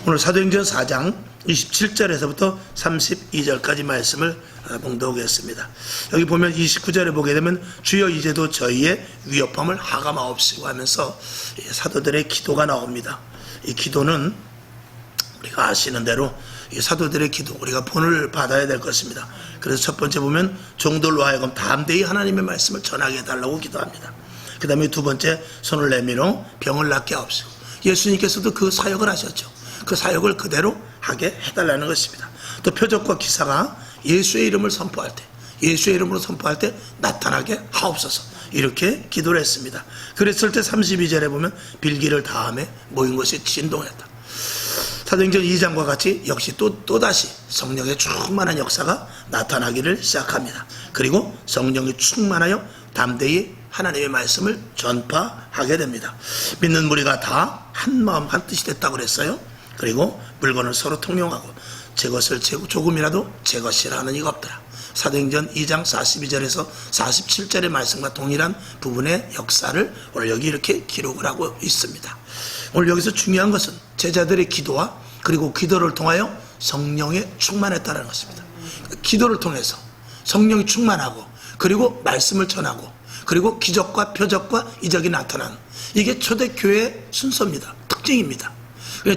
오늘 사도행전 4장 27절에서부터 32절까지 말씀을 봉독하겠습니다. 여기 보면 29절에 보게 되면 주여 이제도 저희의 위협함을 하감하옵시고 하면서 사도들의 기도가 나옵니다. 이 기도는 우리가 아시는 대로 이 사도들의 기도, 우리가 본을 받아야 될 것입니다. 그래서 첫 번째 보면 종들로 하여금 담대히 하나님의 말씀을 전하게 해달라고 기도합니다. 그 다음에 두 번째, 손을 내밀어 병을 낫게 하옵시고, 예수님께서도 그 사역을 하셨죠. 그 사역을 그대로 하게 해달라는 것입니다. 또 표적과 기사가 예수의 이름을 선포할 때, 예수의 이름으로 선포할 때 나타나게 하옵소서, 이렇게 기도를 했습니다. 그랬을 때 32절에 보면 빌기를 다음에 모인 것이 진동했다. 사도행전 2장과 같이 역시 또다시 성령의 충만한 역사가 나타나기를 시작합니다. 그리고 성령이 충만하여 담대히 하나님의 말씀을 전파하게 됩니다. 믿는 무리가 다 한 마음 한 뜻이 됐다고 그랬어요. 그리고 물건을 서로 통용하고 제 것을 조금이라도 제 것이라 하는 이가 없더라. 사도행전 2장 42절에서 47절의 말씀과 동일한 부분의 역사를 오늘 여기 이렇게 기록을 하고 있습니다. 오늘 여기서 중요한 것은 제자들의 기도와 그리고 기도를 통하여 성령에 충만했다는 것입니다. 기도를 통해서 성령이 충만하고 그리고 말씀을 전하고 그리고 기적과 표적과 이적이 나타나는, 이게 초대교회의 순서입니다. 특징입니다.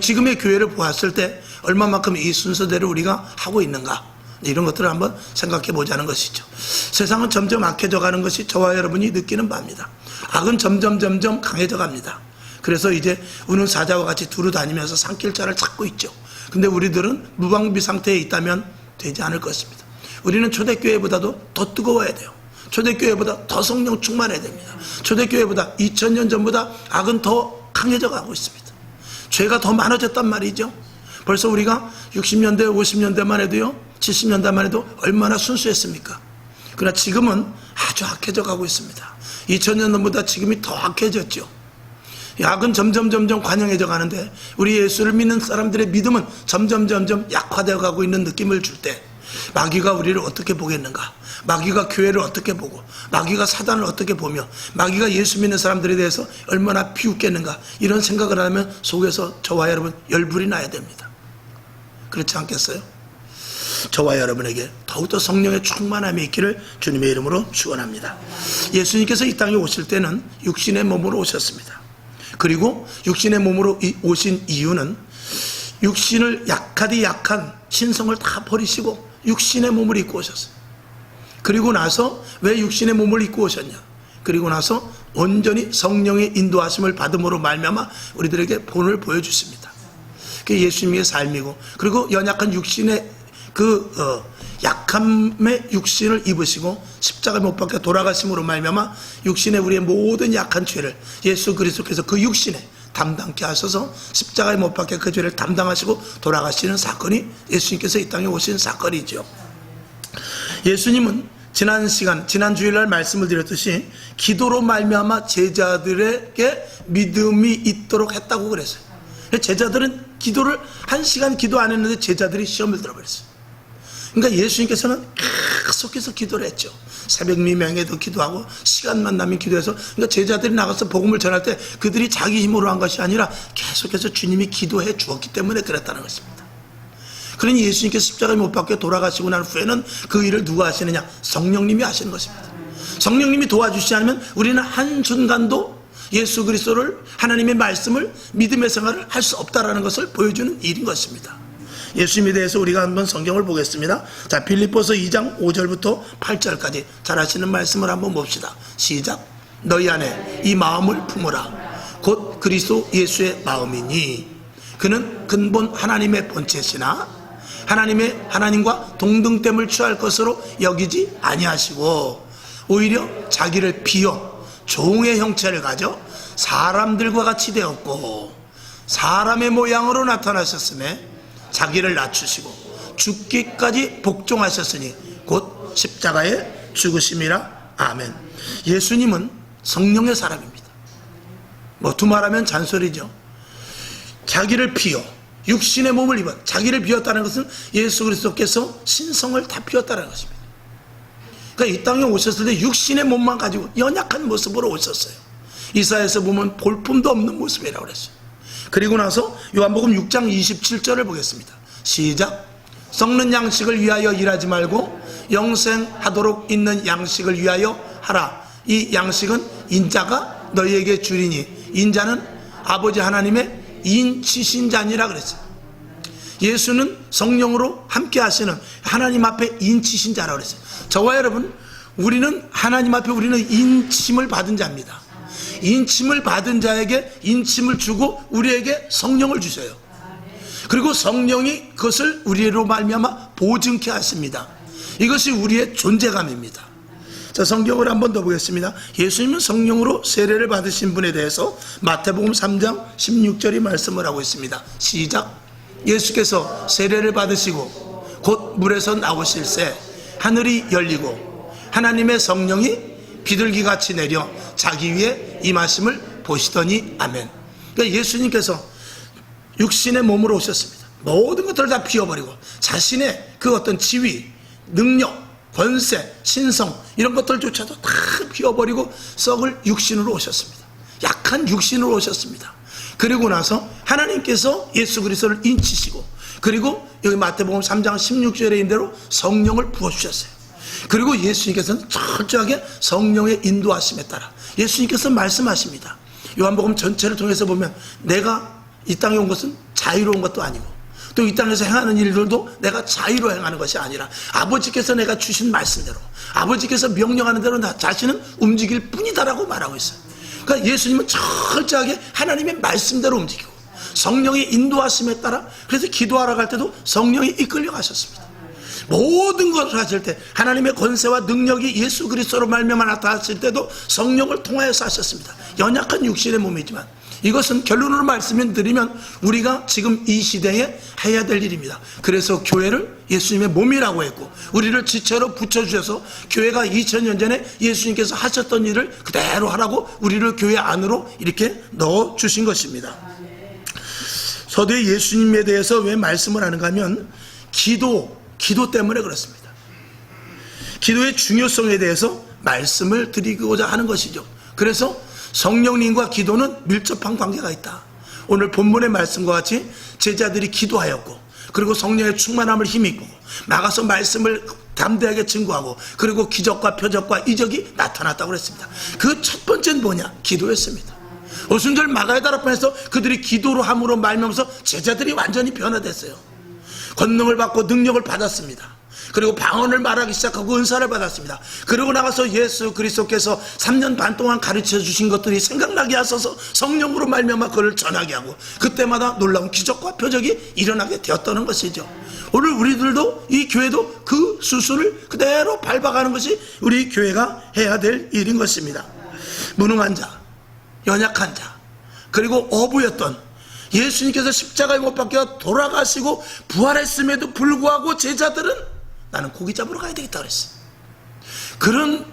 지금의 교회를 보았을 때 얼마만큼 이 순서대로 우리가 하고 있는가, 이런 것들을 한번 생각해 보자는 것이죠. 세상은 점점 악해져 가는 것이 저와 여러분이 느끼는 바입니다. 악은 점점 강해져 갑니다. 그래서 이제 우는 사자와 같이 두루 다니면서 산길자를 찾고 있죠. 근데 우리들은 무방비 상태에 있다면 되지 않을 것입니다. 우리는 초대교회보다도 더 뜨거워야 돼요. 초대교회보다 더 성령 충만해야 됩니다. 초대교회보다 2000년 전보다 악은 더 강해져 가고 있습니다. 죄가 더 많아졌단 말이죠. 벌써 우리가 60년대 50년대만 해도요, 70년대만 해도 얼마나 순수했습니까? 그러나 지금은 아주 악해져 가고 있습니다. 2000년 전보다 지금이 더 악해졌죠. 악은 점점 관영해져 가는데 우리 예수를 믿는 사람들의 믿음은 점점 약화되어 가고 있는 느낌을 줄 때, 마귀가 우리를 어떻게 보겠는가, 마귀가 교회를 어떻게 보고, 마귀가 사단을 어떻게 보며, 마귀가 예수 믿는 사람들에 대해서 얼마나 비웃겠는가, 이런 생각을 하면 속에서 저와 여러분 열불이 나야 됩니다. 그렇지 않겠어요? 저와 여러분에게 더욱더 성령의 충만함이 있기를 주님의 이름으로 축원합니다. 예수님께서 이 땅에 오실 때는 육신의 몸으로 오셨습니다. 그리고 육신의 몸으로 오신 이유는 육신을 약하디 약한 신성을 다 버리시고 육신의 몸을 입고 오셨어요. 그리고 나서 왜 육신의 몸을 입고 오셨냐? 그리고 나서 온전히 성령의 인도하심을 받음으로 말미암아 우리들에게 본을 보여주십니다. 그게 예수님의 삶이고, 그리고 연약한 육신의 약함의 육신을 입으시고 십자가에 못 박혀 돌아가심으로 말미암아 육신의 우리의 모든 약한 죄를 예수 그리스도께서 그 육신에 담당케 하셔서 십자가에 못 박혀 그 죄를 담당하시고 돌아가시는 사건이 예수님께서 이 땅에 오신 사건이죠. 예수님은 지난 주일날 말씀을 드렸듯이 기도로 말미암아 제자들에게 믿음이 있도록 했다고 그랬어요. 제자들은 기도를 1시간 기도 안 했는데 제자들이 시험을 들어버렸어요. 그러니까 예수님께서는 계속해서 기도를 했죠. 새벽 미명에도 기도하고 시간만 나면 기도해서, 그러니까 제자들이 나가서 복음을 전할 때 그들이 자기 힘으로 한 것이 아니라 계속해서 주님이 기도해 주었기 때문에 그랬다는 것입니다. 그러니 예수님께서 십자가에 못 박혀 돌아가시고 난 후에는 그 일을 누가 하시느냐? 성령님이 하시는 것입니다. 성령님이 도와주시지 않으면 우리는 한순간도 예수 그리스도를, 하나님의 말씀을, 믿음의 생활을 할 수 없다라는 것을 보여주는 일인 것입니다. 예수님에 대해서 우리가 한번 성경을 보겠습니다. 자, 빌립보서 2장 5절부터 8절까지 잘 아시는 말씀을 한번 봅시다. 시작. 너희 안에 이 마음을 품으라. 곧 그리스도 예수의 마음이니 그는 근본 하나님의 본체시나 하나님과 동등됨을 취할 것으로 여기지 아니하시고 오히려 자기를 비워 종의 형체를 가져 사람들과 같이 되었고 사람의 모양으로 나타나셨음에 자기를 낮추시고 죽기까지 복종하셨으니 곧 십자가에 죽으심이라. 아멘. 예수님은 성령의 사람입니다. 두말하면 잔소리죠. 자기를 비워 육신의 몸을 입어 자기를 비웠다는 것은 예수 그리스도께서 신성을 다 비웠다는 것입니다. 그러니까 이 땅에 오셨을 때 육신의 몸만 가지고 연약한 모습으로 오셨어요. 이사야에서 보면 볼품도 없는 모습이라고 그랬어요. 그리고 나서 요한복음 6장 27절을 보겠습니다. 시작. 썩는 양식을 위하여 일하지 말고 영생하도록 있는 양식을 위하여 하라. 이 양식은 인자가 너희에게 주리니 인자는 아버지 하나님의 인치신 자니라 그랬어요. 예수는 성령으로 함께 하시는 하나님 앞에 인치신 자라고 그랬어요. 저와 여러분, 우리는 하나님 앞에 우리는 인침을 받은 자입니다. 인침을 받은 자에게 인침을 주고 우리에게 성령을 주셔요. 그리고 성령이 그것을 우리로 말미암아 보증케 하십니다. 이것이 우리의 존재감입니다. 자, 성경을 한 번 더 보겠습니다. 예수님은 성령으로 세례를 받으신 분에 대해서 마태복음 3장 16절이 말씀을 하고 있습니다. 시작. 예수께서 세례를 받으시고 곧 물에서 나오실새 하늘이 열리고 하나님의 성령이 비둘기같이 내려 자기 위에 임하심을 보시더니 아멘. 그러니까 예수님께서 육신의 몸으로 오셨습니다. 모든 것들을 다 비워버리고 자신의 그 어떤 지위, 능력, 권세, 신성 이런 것들조차도 다 비워버리고 썩을 육신으로 오셨습니다. 약한 육신으로 오셨습니다. 그리고 나서 하나님께서 예수 그리스도를 인치시고 그리고 여기 마태복음 3장 16절에 있는 대로 성령을 부어주셨어요. 그리고 예수님께서는 철저하게 성령의 인도하심에 따라 예수님께서 말씀하십니다. 요한복음 전체를 통해서 보면 내가 이 땅에 온 것은 자유로운 것도 아니고 또 이 땅에서 행하는 일들도 내가 자유로 행하는 것이 아니라 아버지께서 내가 주신 말씀대로 아버지께서 명령하는 대로 나 자신은 움직일 뿐이다라고 말하고 있어요. 그러니까 예수님은 철저하게 하나님의 말씀대로 움직이고 성령의 인도하심에 따라 그래서 기도하러 갈 때도 성령이 이끌려 가셨습니다. 모든 것을 하실 때 하나님의 권세와 능력이 예수 그리스도로 말미암아 나타나실 때도 성령을 통하여서 하셨습니다. 연약한 육신의 몸이지만 이것은 결론으로 말씀을 드리면 우리가 지금 이 시대에 해야 될 일입니다. 그래서 교회를 예수님의 몸이라고 했고 우리를 지체로 붙여주셔서 교회가 2000년 전에 예수님께서 하셨던 일을 그대로 하라고 우리를 교회 안으로 이렇게 넣어주신 것입니다. 서두에 예수님에 대해서 왜 말씀을 하는가 하면 기도 때문에 그렇습니다. 기도의 중요성에 대해서 말씀을 드리고자 하는 것이죠. 그래서 성령님과 기도는 밀접한 관계가 있다. 오늘 본문의 말씀과 같이 제자들이 기도하였고 그리고 성령의 충만함을 힘입고 나가서 말씀을 담대하게 증거하고 그리고 기적과 표적과 이적이 나타났다고 그랬습니다. 그 첫 번째는 뭐냐? 기도였습니다. 오순절 마가의 다락방에서 그들이 기도로 함으로 말미암아서 제자들이 완전히 변화됐어요. 권능을 받고 능력을 받았습니다. 그리고 방언을 말하기 시작하고 은사를 받았습니다. 그러고 나가서 예수 그리스도께서 3년 반 동안 가르쳐 주신 것들이 생각나게 하셔서 성령으로 말미암아 그를 전하게 하고 그때마다 놀라운 기적과 표적이 일어나게 되었다는 것이죠. 오늘 우리들도 이 교회도 그 수순을 그대로 밟아가는 것이 우리 교회가 해야 될 일인 것입니다. 무능한 자, 연약한 자, 그리고 어부였던 예수님께서 십자가에 못 박혀 돌아가시고 부활했음에도 불구하고 제자들은 나는 고기 잡으러 가야 되겠다 그랬어요. 그런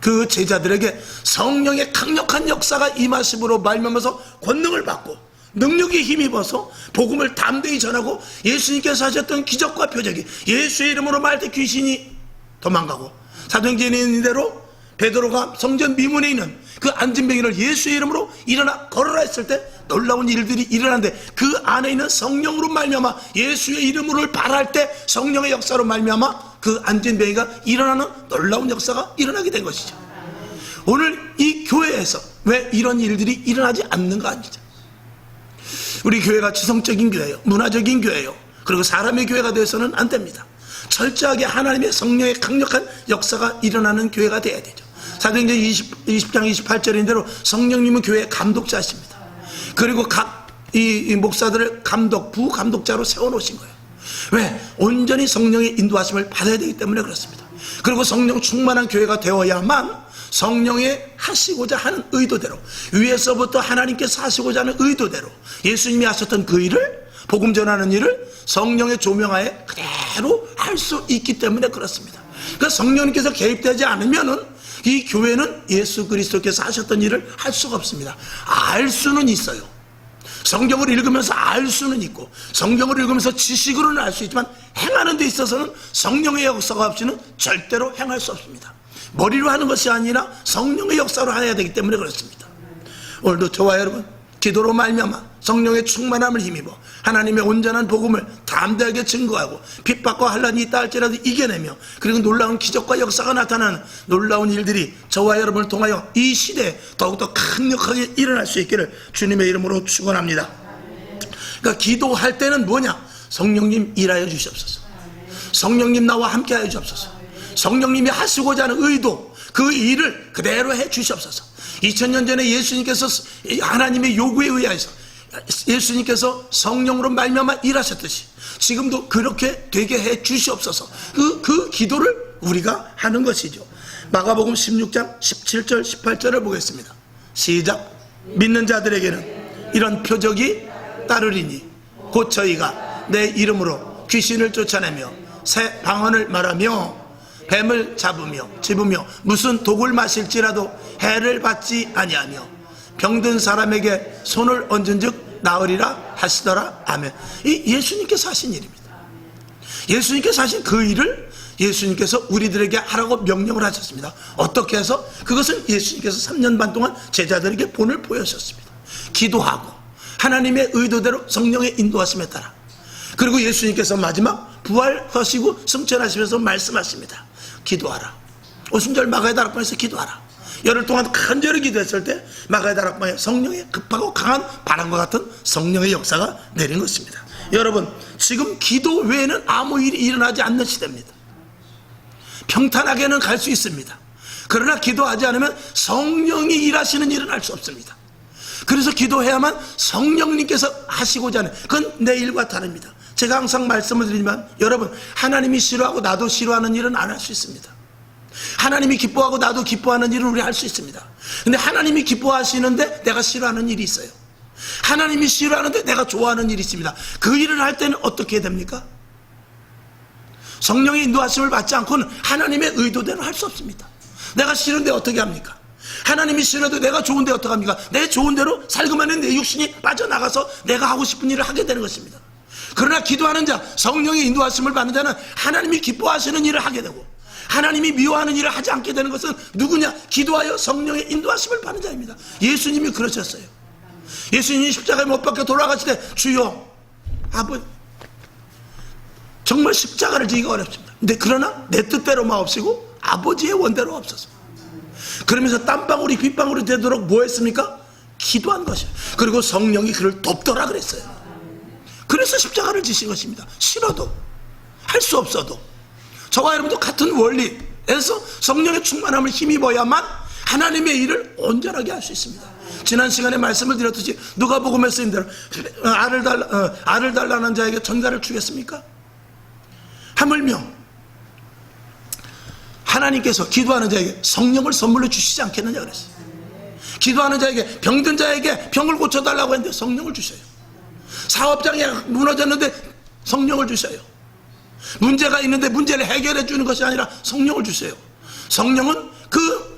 그 제자들에게 성령의 강력한 역사가 임하심으로 말미암아서 권능을 받고 능력에 힘입어서 복음을 담대히 전하고 예수님께서 하셨던 기적과 표적이 예수의 이름으로 말할 때 귀신이 도망가고 사도행전에 있는 대로 베드로가 성전 미문에 있는 그 안진뱅이를 예수의 이름으로 일어나 걸어라 했을 때 놀라운 일들이 일어나는데 그 안에 있는 성령으로 말미암아 예수의 이름으로 발할 때 성령의 역사로 말미암아 그 안진뱅이가 일어나는 놀라운 역사가 일어나게 된 것이죠. 오늘 이 교회에서 왜 이런 일들이 일어나지 않는가 아니죠. 우리 교회가 지성적인 교회예요. 문화적인 교회예요. 그리고 사람의 교회가 되어서는 안 됩니다. 철저하게 하나님의 성령의 강력한 역사가 일어나는 교회가 되어야 되죠. 사도행전 20장 28절인 대로 성령님은 교회의 감독자십니다. 그리고 각 이 목사들을 감독, 부감독자로 세워놓으신 거예요. 왜? 온전히 성령의 인도하심을 받아야 되기 때문에 그렇습니다. 그리고 성령 충만한 교회가 되어야만 성령의 하시고자 하는 의도대로 위에서부터 하나님께서 하시고자 하는 의도대로 예수님이 하셨던 그 일을 복음 전하는 일을 성령의 조명하에 그대로 할 수 있기 때문에 그렇습니다. 그러니까 성령님께서 개입되지 않으면은 이 교회는 예수 그리스도께서 하셨던 일을 할 수가 없습니다. 알 수는 있어요. 성경을 읽으면서 알 수는 있고 성경을 읽으면서 지식으로는 알 수 있지만 행하는 데 있어서는 성령의 역사가 없이는 절대로 행할 수 없습니다. 머리로 하는 것이 아니라 성령의 역사로 해야 되기 때문에 그렇습니다. 오늘도 저와 여러분 기도로 말미암아 성령의 충만함을 힘입어 하나님의 온전한 복음을 담대하게 증거하고 핍박과 환난이 있다 할지라도 이겨내며, 그리고 놀라운 기적과 역사가 나타나는 놀라운 일들이 저와 여러분을 통하여 이 시대에 더욱더 강력하게 일어날 수 있기를 주님의 이름으로 축원합니다. 그러니까 기도할 때는 뭐냐? 성령님 일하여 주시옵소서. 성령님 나와 함께 하여 주옵소서. 성령님이 하시고자 하는 의도, 그 일을 그대로 해 주시옵소서. 2000년 전에 예수님께서 하나님의 요구에 의하여서 예수님께서 성령으로 말미암아 일하셨듯이 지금도 그렇게 되게 해 주시옵소서. 그 기도를 우리가 하는 것이죠. 마가복음 16장 17절 18절을 보겠습니다. 시작. 믿는 자들에게는 이런 표적이 따르리니 곧 저희가 내 이름으로 귀신을 쫓아내며 새 방언을 말하며 뱀을 집으며 무슨 독을 마실지라도 해를 받지 아니하며 병든 사람에게 손을 얹은즉 나으리라 하시더라. 아멘. 이 예수님께서 하신 일입니다. 예수님께서 하신 그 일을 예수님께서 우리들에게 하라고 명령을 하셨습니다. 어떻게 해서? 그것은 예수님께서 3년 반 동안 제자들에게 본을 보여주셨습니다. 기도하고 하나님의 의도대로 성령의 인도하심에 따라, 그리고 예수님께서 마지막 부활하시고 승천하시면서 말씀하십니다. 기도하라. 오순절 마가의 다락방에서 기도하라. 열흘 동안 간절히 기도했을 때 마가의 다락방에 성령의 급하고 강한 바람과 같은 성령의 역사가 내린 것입니다. 여러분, 지금 기도 외에는 아무 일이 일어나지 않는 시대입니다. 평탄하게는 갈 수 있습니다. 그러나 기도하지 않으면 성령이 일하시는 일은 할 수 없습니다. 그래서 기도해야만 성령님께서 하시고자 하는, 그건 내 일과 다릅니다. 제가 항상 말씀을 드리지만 여러분, 하나님이 싫어하고 나도 싫어하는 일은 안 할 수 있습니다. 하나님이 기뻐하고 나도 기뻐하는 일을 우리 할 수 있습니다. 근데 하나님이 기뻐하시는데 내가 싫어하는 일이 있어요. 하나님이 싫어하는데 내가 좋아하는 일이 있습니다. 그 일을 할 때는 어떻게 됩니까? 성령의 인도하심을 받지 않고는 하나님의 의도대로 할 수 없습니다. 내가 싫은데 어떻게 합니까? 하나님이 싫어도 내가 좋은데 어떻게 합니까? 내 좋은 대로 살고만 내 육신이 빠져나가서 내가 하고 싶은 일을 하게 되는 것입니다. 그러나 기도하는 자, 성령의 인도하심을 받는 자는 하나님이 기뻐하시는 일을 하게 되고 하나님이 미워하는 일을 하지 않게 되는 것은 누구냐? 기도하여 성령의 인도하심을 받는 자입니다. 예수님이 그러셨어요. 예수님이 십자가에 못 박혀 돌아가실 때 주여, 아버지, 정말 십자가를 지기가 어렵습니다. 근데 그러나 내 뜻대로 마옵시고 아버지의 원대로 없어서, 그러면서 땀방울이 빗방울이 되도록 뭐 했습니까? 기도한 것이에요. 그리고 성령이 그를 돕더라 그랬어요. 그래서 십자가를 지신 것입니다. 싫어도, 할 수 없어도. 저와 여러분도 같은 원리에서 성령의 충만함을 힘입어야만 하나님의 일을 온전하게 할 수 있습니다. 지난 시간에 말씀을 드렸듯이 누가복음에 쓰인 대로 알을 달라는 자에게 전가를 주겠습니까? 하물며 하나님께서 기도하는 자에게 성령을 선물로 주시지 않겠느냐 그랬어요. 기도하는 자에게, 병든 자에게 병을 고쳐달라고 했는데 성령을 주셔요. 사업장이 무너졌는데 성령을 주셔요. 문제가 있는데 문제를 해결해 주는 것이 아니라 성령을 주세요. 성령은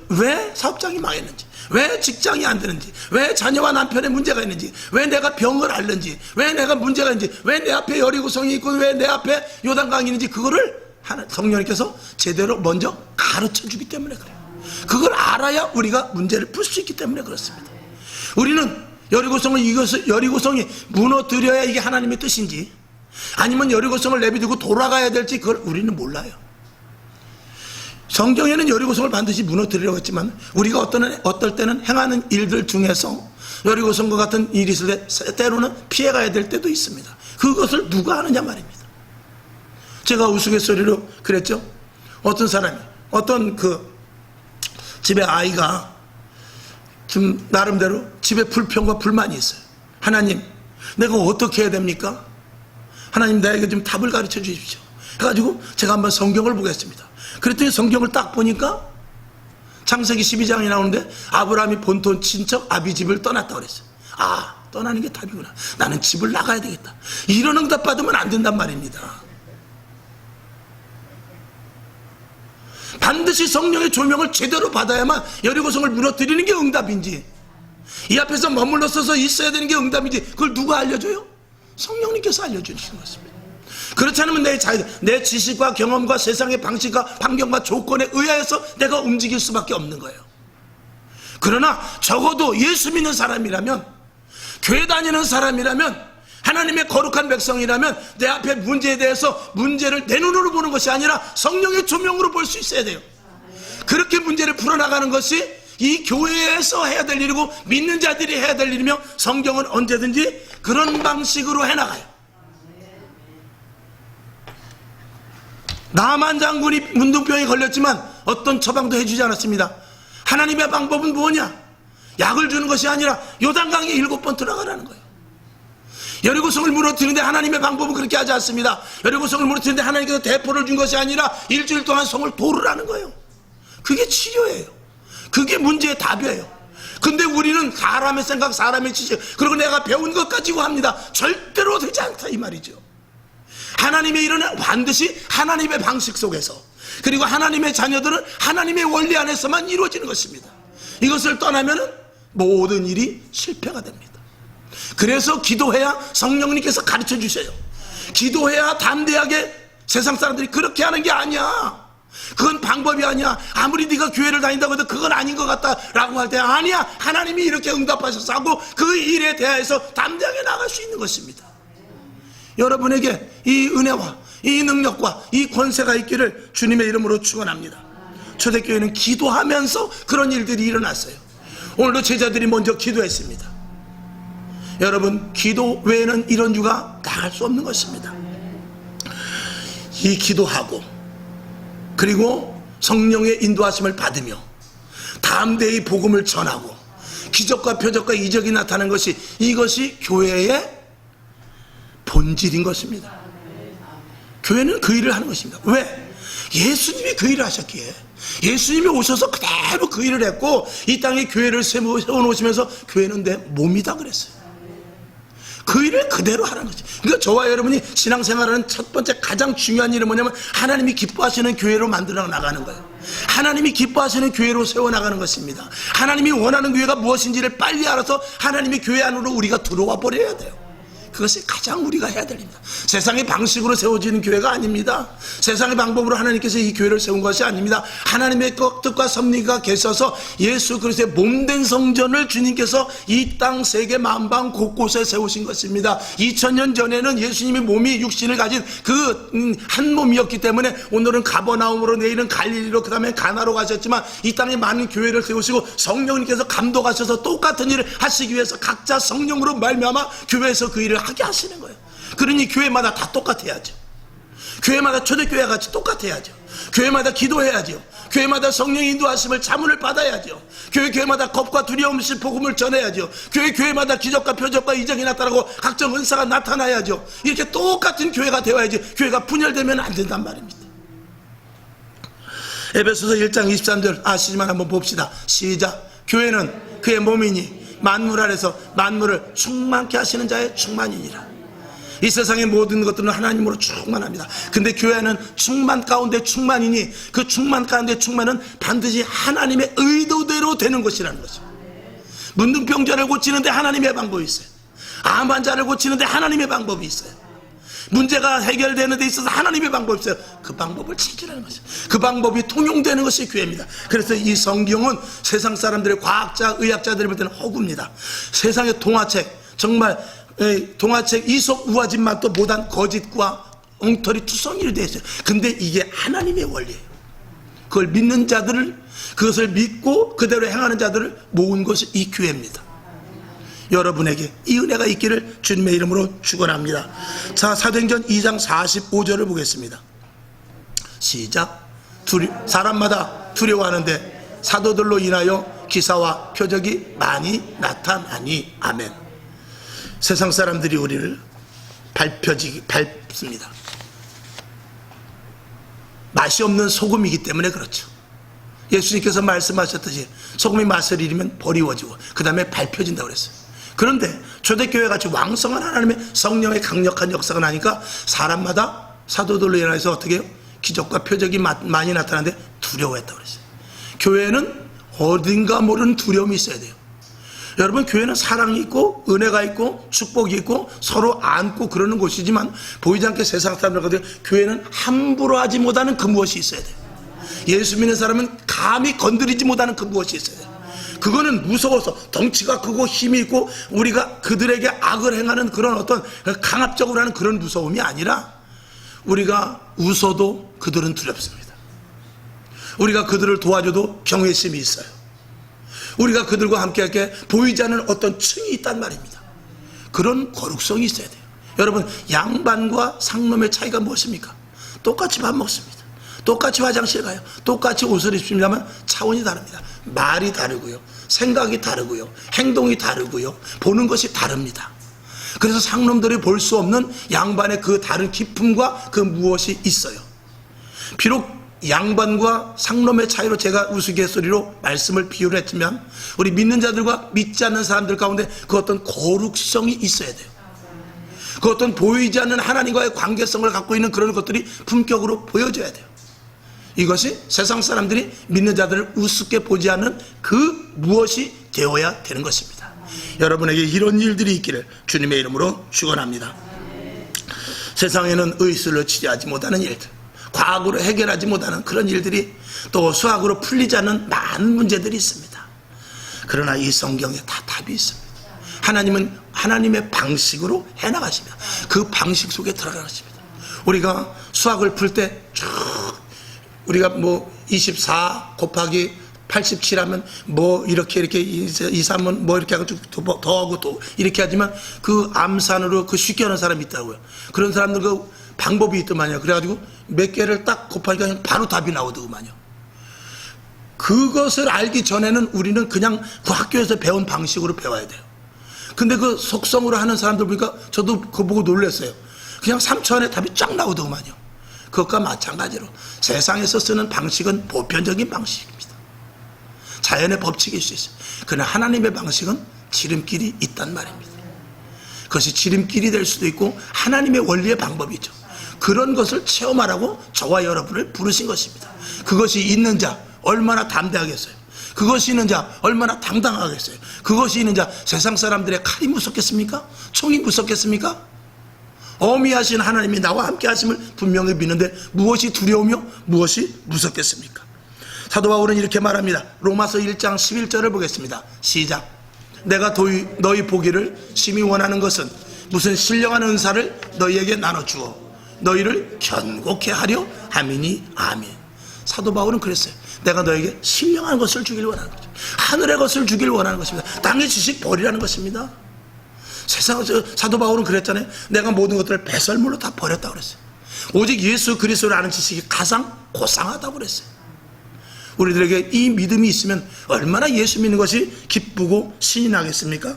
왜 사업장이 망했는지, 왜 직장이 안 되는지, 왜 자녀와 남편의 문제가 있는지, 왜 내가 병을 앓는지, 왜 내가 문제가 있는지, 왜 내 앞에 여리고성이 있고 왜 내 앞에 요단강이 있는지, 그거를 성령님께서 제대로 먼저 가르쳐 주기 때문에 그래요. 그걸 알아야 우리가 문제를 풀 수 있기 때문에 그렇습니다. 우리는 여리고성이 무너뜨려야 이게 하나님의 뜻인지, 아니면 여리고성을 내비두고 돌아가야 될지, 그걸 우리는 몰라요. 성경에는 여리고성을 반드시 무너뜨리려고 했지만 우리가 어떨 때는 행하는 일들 중에서 여리고성과 같은 일이 있을 때 때로는 피해가야 될 때도 있습니다. 그것을 누가 하느냐 말입니다. 제가 우스갯소리로 그랬죠. 어떤 사람이, 어떤 집에 아이가 좀 나름대로 집에 불평과 불만이 있어요. 하나님, 내가 어떻게 해야 됩니까? 하나님, 나에게 좀 답을 가르쳐 주십시오. 해가지고 제가 한번 성경을 보겠습니다. 그랬더니 성경을 딱 보니까 창세기 12장이 나오는데 아브라함이 본토 친척 아비집을 떠났다고 그랬어요. 아, 떠나는 게 답이구나. 나는 집을 나가야 되겠다. 이런 응답 받으면 안 된단 말입니다. 반드시 성령의 조명을 제대로 받아야만 여리고성을 무너뜨리는 게 응답인지, 이 앞에서 머물러 서서 있어야 되는 게 응답인지, 그걸 누가 알려줘요? 성령님께서 알려주시는 것입니다. 그렇지 않으면 내 지식과 경험과 세상의 방식과 환경과 조건에 의하여서 내가 움직일 수밖에 없는 거예요. 그러나 적어도 예수 믿는 사람이라면 교회 다니는 사람이라면, 하나님의 거룩한 백성이라면 내 앞에 문제에 대해서 문제를 내 눈으로 보는 것이 아니라 성령의 조명으로 볼 수 있어야 돼요. 그렇게 문제를 풀어나가는 것이 이 교회에서 해야 될 일이고 믿는 자들이 해야 될 일이며, 성경은 언제든지 그런 방식으로 해나가요. 나만 장군이 문둥병에 걸렸지만 어떤 처방도 해주지 않았습니다. 하나님의 방법은 뭐냐? 약을 주는 것이 아니라 요단강에 7번 들어가라는 거예요. 여리고성을 무너뜨리는데 하나님의 방법은 그렇게 하지 않습니다. 여리고성을 무너뜨리는데 하나님께서 대포를 준 것이 아니라 일주일 동안 성을 도르라는 거예요. 그게 치료예요. 그게 문제의 답이에요. 근데 우리는 사람의 생각, 사람의 지식, 그리고 내가 배운 것 가지고 합니다. 절대로 되지 않다 이 말이죠. 하나님의 일은 반드시 하나님의 방식 속에서, 그리고 하나님의 자녀들은 하나님의 원리 안에서만 이루어지는 것입니다. 이것을 떠나면 모든 일이 실패가 됩니다. 그래서 기도해야 성령님께서 가르쳐 주세요. 기도해야 담대하게, 세상 사람들이 그렇게 하는 게 아니야, 그건 방법이 아니야, 아무리 네가 교회를 다닌다고 해도 그건 아닌 것 같다 라고 할 때, 아니야, 하나님이 이렇게 응답하셔서 하고 그 일에 대하여서 담대하게 나갈 수 있는 것입니다. 여러분에게 이 은혜와 이 능력과 이 권세가 있기를 주님의 이름으로 축원합니다. 초대교회는 기도하면서 그런 일들이 일어났어요. 오늘도 제자들이 먼저 기도했습니다. 여러분, 기도 외에는 이런 유가 나갈 수 없는 것입니다. 이 기도하고, 그리고 성령의 인도하심을 받으며 담대히 복음을 전하고 기적과 표적과 이적이 나타나는 것이, 이것이 교회의 본질인 것입니다. 교회는 그 일을 하는 것입니다. 왜? 예수님이 그 일을 하셨기에. 예수님이 오셔서 그대로 그 일을 했고, 이 땅에 교회를 세워놓으시면서 교회는 내 몸이다 그랬어요. 그 일을 그대로 하는 거지. 그러니까 저와 여러분이 신앙생활하는 첫 번째 가장 중요한 일은 뭐냐면, 하나님이 기뻐하시는 교회로 만들어 나가는 거예요. 하나님이 기뻐하시는 교회로 세워나가는 것입니다. 하나님이 원하는 교회가 무엇인지를 빨리 알아서 하나님의 교회 안으로 우리가 들어와 버려야 돼요. 그것이 가장 우리가 해야 됩니다. 세상의 방식으로 세워지는 교회가 아닙니다. 세상의 방법으로 하나님께서 이 교회를 세운 것이 아닙니다. 하나님의 뜻과 섭리가 계셔서 예수 그리스도의 몸된 성전을 주님께서 이 땅 세계 만방 곳곳에 세우신 것입니다. 2000년 전에는 예수님의 몸이 육신을 가진 그 한 몸이었기 때문에 오늘은 가버나움으로, 내일은 갈릴리로, 그 다음에 가나로 가셨지만 이 땅에 많은 교회를 세우시고 성령님께서 감독하셔서 똑같은 일을 하시기 위해서 각자 성령으로 말미암아 교회에서 그 일을 하게 하시는 거예요. 그러니 교회마다 다 똑같아야죠. 교회마다 초대교회 같이 똑같아야죠. 교회마다 기도해야죠. 교회마다 성령의 인도하심을 자문을 받아야죠. 교회마다 겁과 두려움 없이 복음을 전해야죠. 교회마다 기적과 표적과 이적이 나타나고 각종 은사가 나타나야죠. 이렇게 똑같은 교회가 되어야지 교회가 분열되면 안 된단 말입니다. 에베소서 1장 23절 아시지만 한번 봅시다. 시작. 교회는 그의 몸이니 만물 아래서 만물을 충만케 하시는 자의 충만이니라. 이 세상의 모든 것들은 하나님으로 충만합니다. 근데 교회는 충만 가운데 충만이니, 그 충만 가운데 충만은 반드시 하나님의 의도대로 되는 것이라는 거죠. 문둥병자를 고치는데 하나님의 방법이 있어요. 암 환자를 고치는데 하나님의 방법이 있어요. 문제가 해결되는 데 있어서 하나님의 방법이 있어요. 그 방법을 지키라는 것이죠. 그 방법이 통용되는 것이 교회입니다. 그래서 이 성경은 세상 사람들의 과학자, 의학자들이 볼 때는 허구입니다. 세상의 동화책, 정말 동화책 이솝 우화집만 또 못한 거짓과 엉터리 투성이로 되어 있어요. 근데 이게 하나님의 원리예요. 그걸 믿는 자들을, 그것을 믿고 그대로 행하는 자들을 모은 것이 이 교회입니다. 여러분에게 이 은혜가 있기를 주님의 이름으로 축원합니다. 자, 사도행전 2장 45절을 보겠습니다. 시작. 사람마다 두려워하는데 사도들로 인하여 기사와 표적이 많이 나타나니. 아멘. 세상 사람들이 우리를 밟습니다. 맛이 없는 소금이기 때문에 그렇죠. 예수님께서 말씀하셨듯이 소금이 맛을 잃으면 버리워지고 그 다음에 밟혀진다고 그랬어요. 그런데 초대교회 같이 왕성한 하나님의 성령의 강력한 역사가 나니까 사람마다 사도들로 인해서 어떻게 해요? 기적과 표적이 많이 나타나는데 두려워했다고 그랬어요. 교회는 어딘가 모르는 두려움이 있어야 돼요. 여러분, 교회는 사랑이 있고 은혜가 있고 축복이 있고 서로 안고 그러는 곳이지만, 보이지 않게 세상 사람들과 교회는 함부로 하지 못하는 그 무엇이 있어야 돼요. 예수 믿는 사람은 감히 건드리지 못하는 그 무엇이 있어야 돼요. 그거는 무서워서 덩치가 크고 힘이 있고 우리가 그들에게 악을 행하는 그런 어떤 강압적으로 하는 그런 무서움이 아니라 우리가 웃어도 그들은 두렵습니다. 우리가 그들을 도와줘도 경외심이 있어요. 우리가 그들과 함께 할게 보이지 않는 어떤 층이 있단 말입니다. 그런 거룩성이 있어야 돼요. 여러분, 양반과 상놈의 차이가 무엇입니까? 똑같이 밥 먹습니다. 똑같이 화장실 가요. 똑같이 옷을 입습니다만 차원이 다릅니다. 말이 다르고요, 생각이 다르고요, 행동이 다르고요, 보는 것이 다릅니다. 그래서 상놈들이 볼 수 없는 양반의 그 다른 기품과 그 무엇이 있어요. 비록 양반과 상놈의 차이로 제가 우스갯소리로 말씀을 비유를 했지만 우리 믿는 자들과 믿지 않는 사람들 가운데 그 어떤 거룩성이 있어야 돼요. 그 어떤 보이지 않는 하나님과의 관계성을 갖고 있는 그런 것들이 품격으로 보여져야 돼요. 이것이 세상 사람들이 믿는 자들을 우습게 보지 않는 그 무엇이 되어야 되는 것입니다. 여러분에게 이런 일들이 있기를 주님의 이름으로 축원합니다. 세상에는 의술로 치료하지 못하는 일들, 과학으로 해결하지 못하는 그런 일들이, 또 수학으로 풀리지 않는 많은 문제들이 있습니다. 그러나 이 성경에 다 답이 있습니다. 하나님은 하나님의 방식으로 해나가십니다. 그 방식 속에 들어가십니다. 우리가 수학을 풀 때 쭉 우리가 뭐 24 곱하기 87 하면 뭐 이렇게 2, 3은 뭐 이렇게 하고 더하고 또 이렇게 하지만 그 암산으로 그 쉽게 하는 사람이 있다고요. 그런 사람들 그 방법이 있더만요. 그래가지고 몇 개를 딱 곱하니까 그냥 바로 답이 나오더구만요. 그것을 알기 전에는 우리는 그냥 그 학교에서 배운 방식으로 배워야 돼요. 근데 그 속성으로 하는 사람들 보니까 저도 그거 보고 놀랐어요. 그냥 3초 안에 답이 쫙 나오더구만요. 그것과 마찬가지로 세상에서 쓰는 방식은 보편적인 방식입니다. 자연의 법칙일 수 있어요. 그러나 하나님의 방식은 지름길이 있단 말입니다. 그것이 지름길이 될 수도 있고 하나님의 원리의 방법이죠. 그런 것을 체험하라고 저와 여러분을 부르신 것입니다. 그것이 있는 자 얼마나 담대하겠어요. 그것이 있는 자 얼마나 당당하겠어요. 그것이 있는 자 세상 사람들의 칼이 무섭겠습니까? 총이 무섭겠습니까? 어미하신 하나님이 나와 함께 하심을 분명히 믿는데 무엇이 두려우며 무엇이 무섭겠습니까? 사도 바울은 이렇게 말합니다. 로마서 1장 11절을 보겠습니다. 시작. 내가 너희 보기를 심히 원하는 것은 무슨 신령한 은사를 너희에게 나눠주어 너희를 견고케 하려 함이니 아멘. 사도 바울은 그랬어요. 내가 너에게 신령한 것을 주길 원하는 거죠. 하늘의 것을 주길 원하는 것입니다. 땅의 지식 버리라는 것입니다. 세상에서 사도 바울은 그랬잖아요. 내가 모든 것들을 배설물로 다 버렸다고 그랬어요. 오직 예수 그리스도를 아는 지식이 가장 고상하다고 그랬어요. 우리들에게 이 믿음이 있으면 얼마나 예수 믿는 것이 기쁘고 신이 나겠습니까?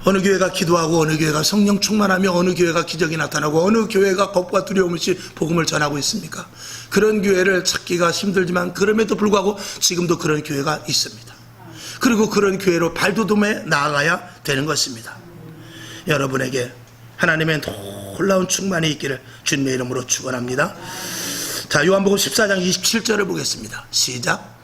어느 교회가 기도하고 어느 교회가 성령 충만하며 어느 교회가 기적이 나타나고 어느 교회가 겁과 두려움 없이 복음을 전하고 있습니까? 그런 교회를 찾기가 힘들지만 그럼에도 불구하고 지금도 그런 교회가 있습니다. 그리고 그런 교회로 발돋움해 나아가야 되는 것입니다. 여러분에게 하나님의 놀라운 충만이 있기를 주님의 이름으로 축원합니다. 자, 요한복음 14장 27절을 보겠습니다. 시작.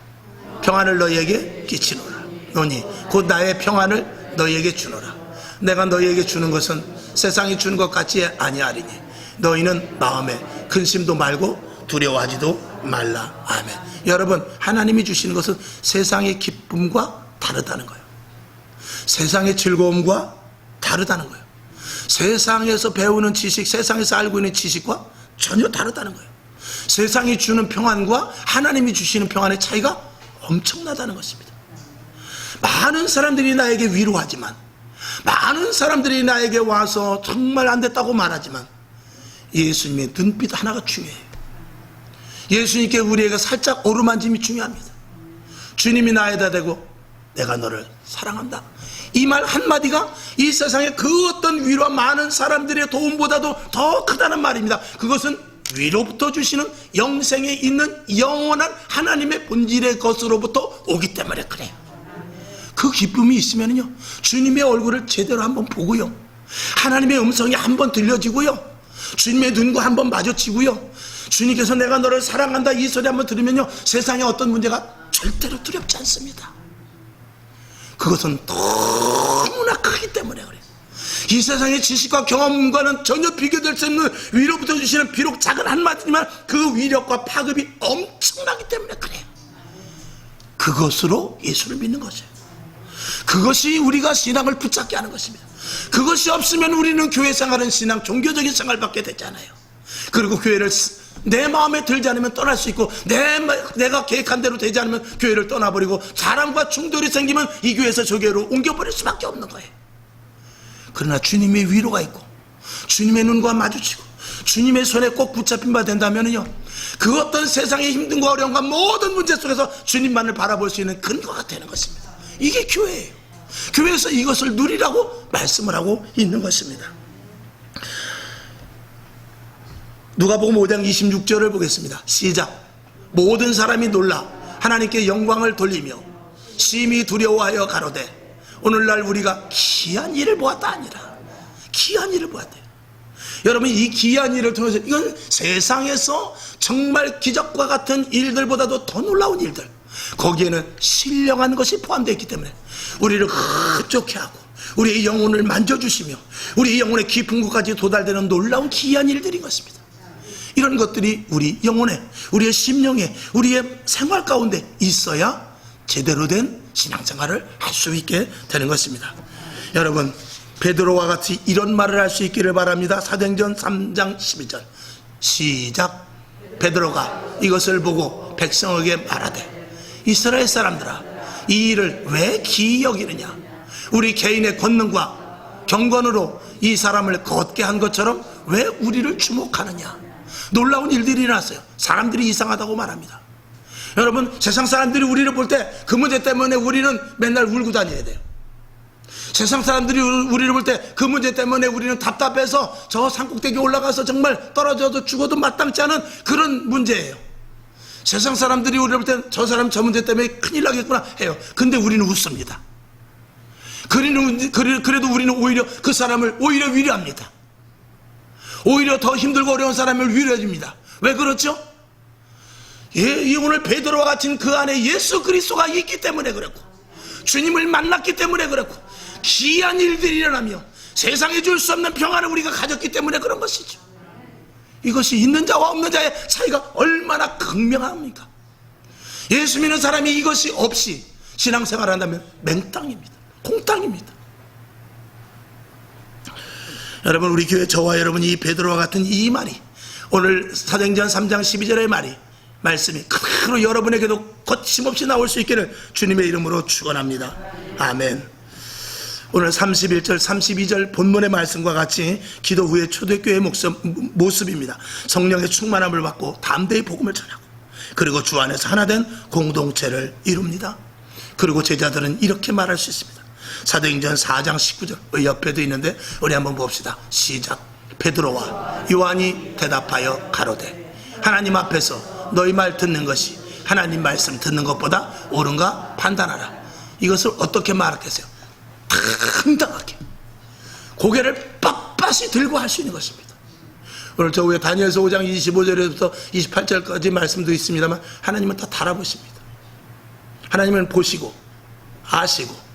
평안을 너희에게 끼치노라. 노니 곧 나의 평안을 너희에게 주노라. 내가 너희에게 주는 것은 세상이 주는 것 같지 아니하리니 너희는 마음에 근심도 말고 두려워하지도 말라. 아멘. 여러분, 하나님이 주시는 것은 세상의 기쁨과 다르다는 거예요. 세상의 즐거움과 다르다는 거예요. 세상에서 배우는 지식, 세상에서 알고 있는 지식과 전혀 다르다는 거예요. 세상이 주는 평안과 하나님이 주시는 평안의 차이가 엄청나다는 것입니다. 많은 사람들이 나에게 위로하지만, 많은 사람들이 나에게 와서 정말 안 됐다고 말하지만 예수님의 눈빛 하나가 중요해요. 예수님께 우리에게 살짝 어루만짐이 중요합니다. 주님이 나에다 대고 내가 너를 사랑한다. 이 말 한마디가 이 세상의 그 어떤 위로와 많은 사람들의 도움보다도 더 크다는 말입니다. 그것은 위로부터 주시는 영생에 있는 영원한 하나님의 본질의 것으로부터 오기 때문에 그래요. 그 기쁨이 있으면요, 주님의 얼굴을 제대로 한번 보고요, 하나님의 음성이 한번 들려지고요, 주님의 눈과 한번 마주치고요, 주님께서 내가 너를 사랑한다 이 소리 한번 들으면요, 세상에 어떤 문제가 절대로 두렵지 않습니다. 그것은 너무나 크기 때문에 그래요. 이 세상의 지식과 경험과는 전혀 비교될 수 없는 위로부터 주시는 비록 작은 한마디지만 그 위력과 파급이 엄청나기 때문에 그래요. 그것으로 예수를 믿는 것이에요. 그것이 우리가 신앙을 붙잡게 하는 것입니다. 그것이 없으면 우리는 교회 생활은 신앙, 종교적인 생활밖에 되잖아요. 그리고 교회를 내 마음에 들지 않으면 떠날 수 있고, 내가 계획한 대로 되지 않으면 교회를 떠나버리고, 사랑과 충돌이 생기면 이 교회에서 저 교회로 옮겨버릴 수밖에 없는 거예요. 그러나 주님의 위로가 있고 주님의 눈과 마주치고 주님의 손에 꼭 붙잡힌 바 된다면요, 그 어떤 세상의 힘든과 어려움과 모든 문제 속에서 주님만을 바라볼 수 있는 근거가 되는 것입니다. 이게 교회예요. 교회에서 이것을 누리라고 말씀을 하고 있는 것입니다. 누가복음 5장 26절을 보겠습니다. 시작. 모든 사람이 놀라 하나님께 영광을 돌리며 심히 두려워하여 가로되 오늘날 우리가 기이한 일을 보았다 아니라. 기이한 일을 보았대요. 여러분, 이 기이한 일을 통해서, 이건 세상에서 정말 기적과 같은 일들보다도 더 놀라운 일들, 거기에는 신령한 것이 포함되어 있기 때문에 우리를 흡족해 하고 우리의 영혼을 만져주시며 우리의 영혼의 깊은 곳까지 도달되는 놀라운 기이한 일들인 것입니다. 이런 것들이 우리 영혼에, 우리의 심령에, 우리의 생활 가운데 있어야 제대로 된 신앙생활을 할 수 있게 되는 것입니다. 여러분, 베드로와 같이 이런 말을 할 수 있기를 바랍니다. 사도행전 3장 12절 시작. 베드로가 이것을 보고 백성에게 말하되 이스라엘 사람들아, 이 일을 왜 기이 여기느냐? 우리 개인의 권능과 경건으로 이 사람을 걷게 한 것처럼 왜 우리를 주목하느냐? 놀라운 일들이 일어났어요. 사람들이 이상하다고 말합니다. 여러분, 세상 사람들이 우리를 볼 때 그 문제 때문에 우리는 맨날 울고 다녀야 돼요. 세상 사람들이 우리를 볼 때 그 문제 때문에 우리는 답답해서 저 산꼭대기에 올라가서 정말 떨어져도 죽어도 마땅치 않은 그런 문제예요. 세상 사람들이 우리를 볼 때 저 사람 저 문제 때문에 큰일 나겠구나 해요. 근데 우리는 웃습니다. 그래도 우리는 오히려 그 사람을 오히려 위로합니다. 오히려 더 힘들고 어려운 사람을 위로해줍니다. 왜 그렇죠? 오늘 베드로와 같은 그 안에 예수 그리스도가 있기 때문에 그렇고, 주님을 만났기 때문에 그렇고, 기이한 일들이 일어나며 세상에 줄 수 없는 평안을 우리가 가졌기 때문에 그런 것이죠. 이것이 있는 자와 없는 자의 차이가 얼마나 극명합니까? 예수 믿는 사람이 이것이 없이 신앙생활을 한다면 맹땅입니다. 공땅입니다. 여러분, 우리 교회 저와 여러분이 이 베드로와 같은 이 말이, 오늘 사도행전 3장 12절의 말씀이 그대로 여러분에게도 거침없이 나올 수 있기를 주님의 이름으로 축원합니다. 아멘. 오늘 31절 32절 본문의 말씀과 같이 기도 후에 초대교회의 모습입니다. 성령의 충만함을 받고 담대히 복음을 전하고, 그리고 주 안에서 하나된 공동체를 이룹니다. 그리고 제자들은 이렇게 말할 수 있습니다. 사도행전 4장 19절 옆에도 있는데 우리 한번 봅시다. 시작. 베드로와 요한이 대답하여 가로되 하나님 앞에서 너희 말 듣는 것이 하나님 말씀 듣는 것보다 옳은가 판단하라. 이것을 어떻게 말하겠어요? 당당하게 고개를 빳빳이 들고 할 수 있는 것입니다. 오늘 저 위에 다니엘서 5장 25절에부터 28절까지 말씀도 있습니다만, 하나님은 다 달아보십니다. 하나님은 보시고 아시고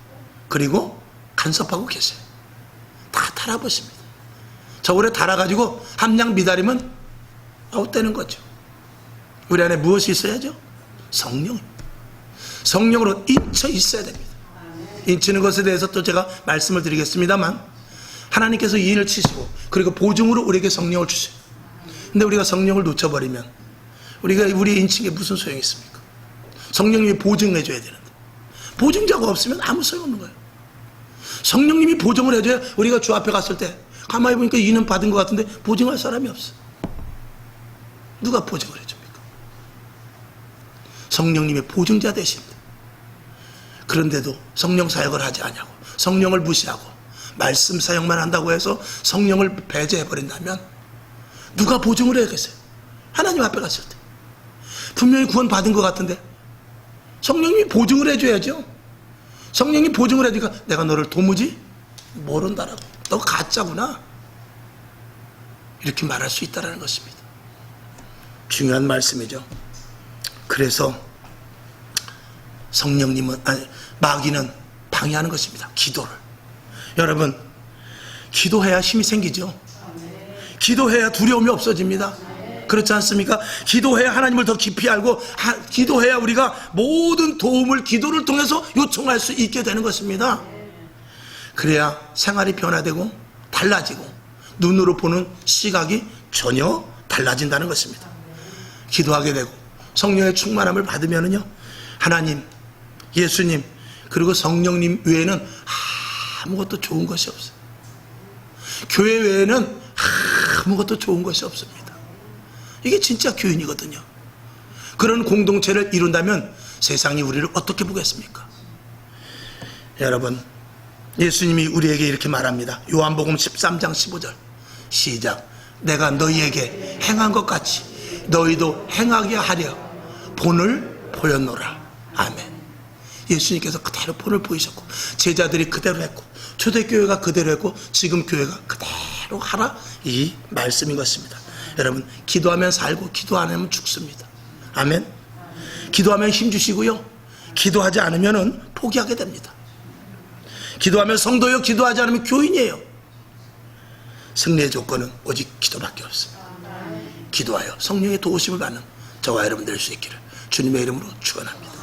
그리고 간섭하고 계세요. 다 달아보십니다. 저울에 달아가지고 함량 미달이면 아웃되는 거죠. 우리 안에 무엇이 있어야죠? 성령입니다. 성령으로 인쳐 있어야 됩니다. 인치는 것에 대해서 또 제가 말씀을 드리겠습니다만, 하나님께서 이 일을 치시고 그리고 보증으로 우리에게 성령을 주세요. 근데 우리가 성령을 놓쳐버리면 우리의 인치는 게 무슨 소용이 있습니까? 성령님이 보증해 줘야 되는데 보증자가 없으면 아무 소용없는 거예요. 성령님이 보증을 해줘야 우리가 주 앞에 갔을 때 가만히 보니까 이는 받은 것 같은데 보증할 사람이 없어. 누가 보증을 해줍니까? 성령님의 보증자 되십니다. 그런데도 성령 사역을 하지 않냐고, 성령을 무시하고 말씀 사역만 한다고 해서 성령을 배제해버린다면 누가 보증을 해야겠어요? 하나님 앞에 갔을 때 분명히 구원 받은 것 같은데 성령님이 보증을 해줘야죠. 성령이 보증을 해주니까 내가 너를 도무지 모른다라고, 너 가짜구나, 이렇게 말할 수 있다는 것입니다. 중요한 말씀이죠. 그래서 성령님은, 마귀는 방해하는 것입니다. 기도를. 여러분, 기도해야 힘이 생기죠. 기도해야 두려움이 없어집니다. 그렇지 않습니까? 기도해야 하나님을 더 깊이 알고 기도해야 우리가 모든 도움을 기도를 통해서 요청할 수 있게 되는 것입니다. 그래야 생활이 변화되고 달라지고 눈으로 보는 시각이 전혀 달라진다는 것입니다. 기도하게 되고 성령의 충만함을 받으면은요, 하나님, 예수님, 그리고 성령님 외에는 아무것도 좋은 것이 없어요. 교회 외에는 아무것도 좋은 것이 없습니다. 이게 진짜 교인이거든요. 그런 공동체를 이룬다면 세상이 우리를 어떻게 보겠습니까? 여러분, 예수님이 우리에게 이렇게 말합니다. 요한복음 13장 15절 시작. 내가 너희에게 행한 것 같이 너희도 행하게 하려 본을 보였노라. 아멘. 예수님께서 그대로 본을 보이셨고 제자들이 그대로 했고 초대교회가 그대로 했고 지금 교회가 그대로 하라, 이 말씀인 것입니다. 여러분, 기도하면 살고 기도 안 하면 죽습니다. 아멘. 기도하면 힘주시고요, 기도하지 않으면 포기하게 됩니다. 기도하면 성도요, 기도하지 않으면 교인이에요. 승리의 조건은 오직 기도밖에 없습니다. 기도하여 성령의 도우심을 받는 저와 여러분 될 수 있기를 주님의 이름으로 축원합니다.